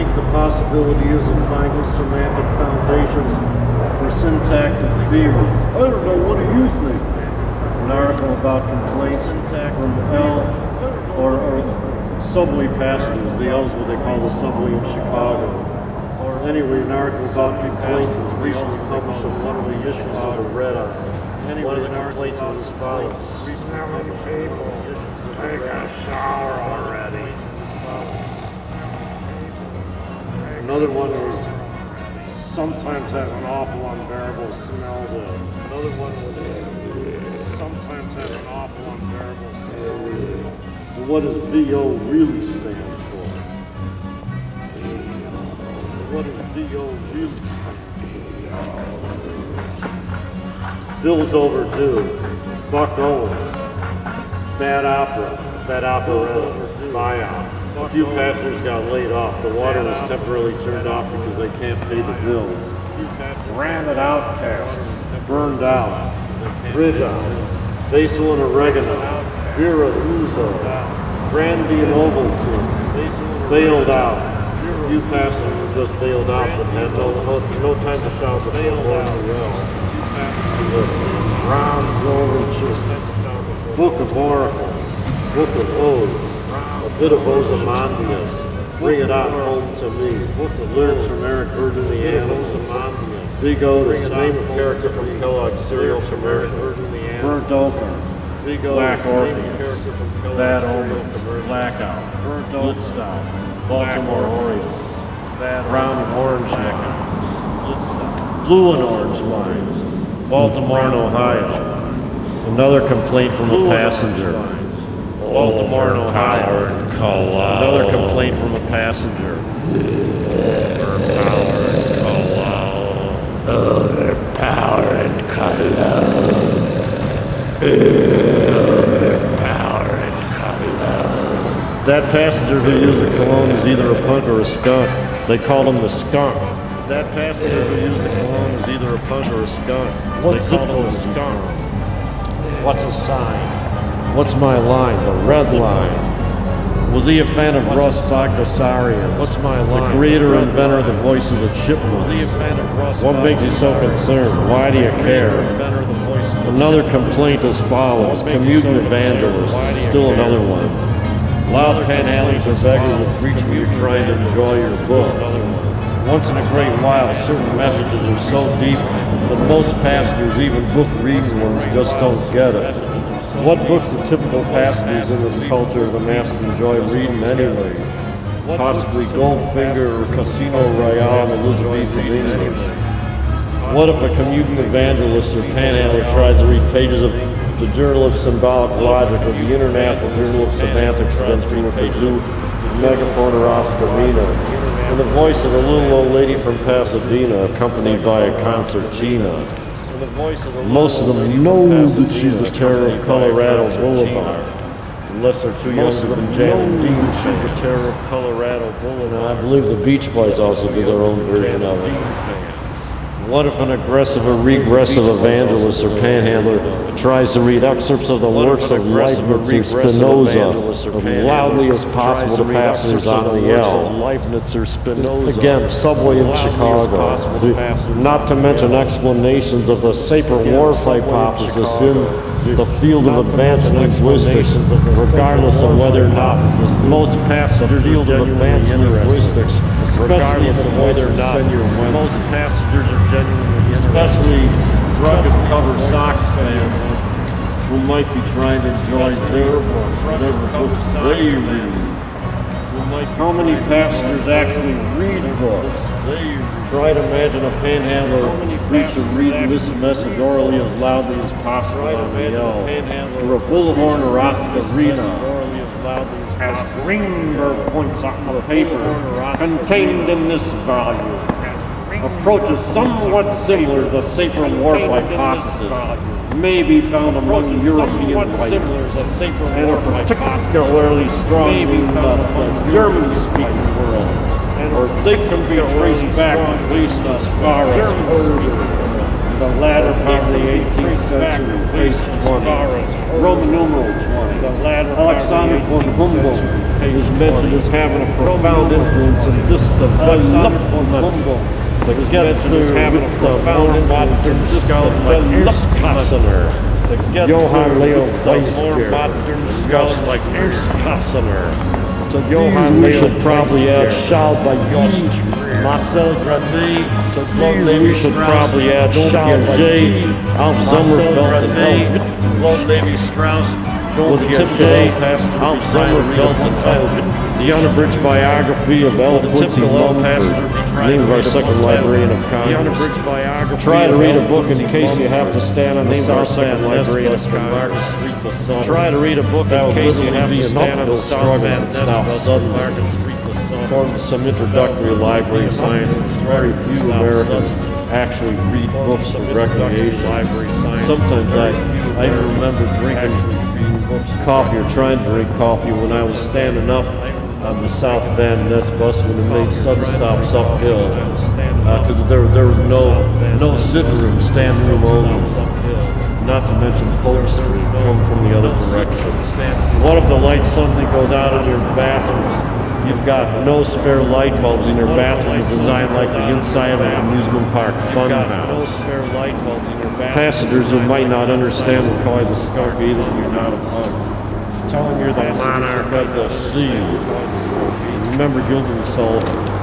think the possibility is of finding semantic foundations for syntactic theory? I don't know, what do you think? An article about complaints from L or subway passengers. The L's what they call the subway in Chicago. Or anyway, an article about complaints was recently published in one of the issues of the Red Eye. One of the complaints was as follows. How many people take a shower already? Another one was sometimes have an awful unbearable smell to it. Another one was sometimes have an awful unbearable smell to it. What does BO really stand for? What does BO really stand for? Bill's overdue. Buck Owens. Bad opera. Bad operetta. Buyout. A few passengers got laid off. The water was temporarily turned off because they can't pay the bills. Branded outcasts. Burned out. Bridge out. Basil and oregano. Vera Uzo. Brandy and Ovaltine. Bailed out. A few passengers just bailed out but had no time to shout before going to well. Bronze Overture. Book of Oracles. Book of Odes. A bit of Ozymandias. Bring it on home to me. Lyrics from Eric Burden, the Animals. Big Otis, name of character from Kellogg's cereal commercial. Burnt Open. Black Orpheus. Bad Omens. Blackout. Woodstock. Baltimore Orioles. Brown and Orange Neckers. Blue and Orange Lines. Baltimore and Ohio. Another complaint from a passenger. Baltimore and Ohio. Another complaint from a passenger. Overpower and Cologne. That passenger who used the cologne is either a punk or a skunk. They called him the skunk. That passenger who used the cologne is either a punk or a skunk. They called him the skunk. What's a sign? What's my line? The red line. Was he a fan of Russ Bagdasarian? What's my line? The creator and inventor of the voice of the chipmunks. Was he a fan of Russ? What makes you so concerned? Why do you care? Another complaint as follows. Commuting evangelists. Still another one. Loud panhandlers or beggars will preach when you're trying to enjoy your book. Once in a great while, certain messages are so deep that most pastors, even book-reading ones, just don't get it. What books do typical pastors in this culture of the mass enjoy reading anyway? Possibly Goldfinger or Casino Royale in Elizabethan English. What if a commuting evangelist or panhandler tries to read pages of the Journal of Symbolic Logic or the International Journal of Semantics then through a kazoo, megaphone, or oscarina, in the voice of a little old lady from Pasadena accompanied by a concertina? Most of them know that she's the terror of Colorado Boulevard. Unless they're too young to been Janet Dean, she's the terror of Colorado Boulevard. And I believe the Beach Boys also do their own version of it. What if an aggressive or regressive evangelist or panhandler tries to read excerpts of the works of Leibniz or Spinoza as loudly as possible to passengers on the L? Again, subway in Chicago. Not to mention explanations of the Sapir-Whorf hypothesis in the field of advanced linguistics, regardless of whether or not most passengers are genuinely interested, especially of whether or not most passengers are genuinely interested, especially drug and cover socks fans who might be trying to enjoy their books, whatever books they read. How many passengers actually read books? Try to imagine a panhandler preacher reading this message orally as loudly as possible on the L, or a bullhorn or oscarina, as Greenberg points out in the paper, contained in this volume, approaches somewhat similar to the Sapir-Whorf hypothesis, may be found among European writers, and are particularly strong in the German-speaking world, or they can be traced back at least as far as Herder, The latter in the 18th century, page 20. Roman numeral 20. The latter Alexander von Humboldt is mentioned as having a profound influence in this development. Together with the more modern scholar like Ernst Kassener, Johann Leo Weisger, just like Ernst Kassener. To these we should probably add Charles Bailly, Marcel Grandet. To these we should probably add Charles J. Alf Sommerfeld and Claude Lévi-Strauss. With a typical Alf Sommerfeld and the unabridged biography of L. Quincy Mumford, named our second librarian of Congress. Try to read a book in case you have to stand on the South Van Ness bus from Market Street to Southern. Try to read a book in case you have to stand on the South Van Ness bus from Market Street to Southern. According to some introductory library science, very few Americans actually read books for recreation. Sometimes I even remember drinking coffee or trying to drink coffee when I was standing up on the South Van Ness bus when it made sudden stops uphill, because there was no sitting room, standing room only. Not to mention Polk Street, come from the other direction. What if the light suddenly goes out in your bathroom? You've got no spare light bulbs in your bathroom designed like the inside of an amusement park fun house. Passengers who might not understand will call you the skunk either if you're not a punk. Telling you're the monarch of the sea. Remember Gilbert Sullivan.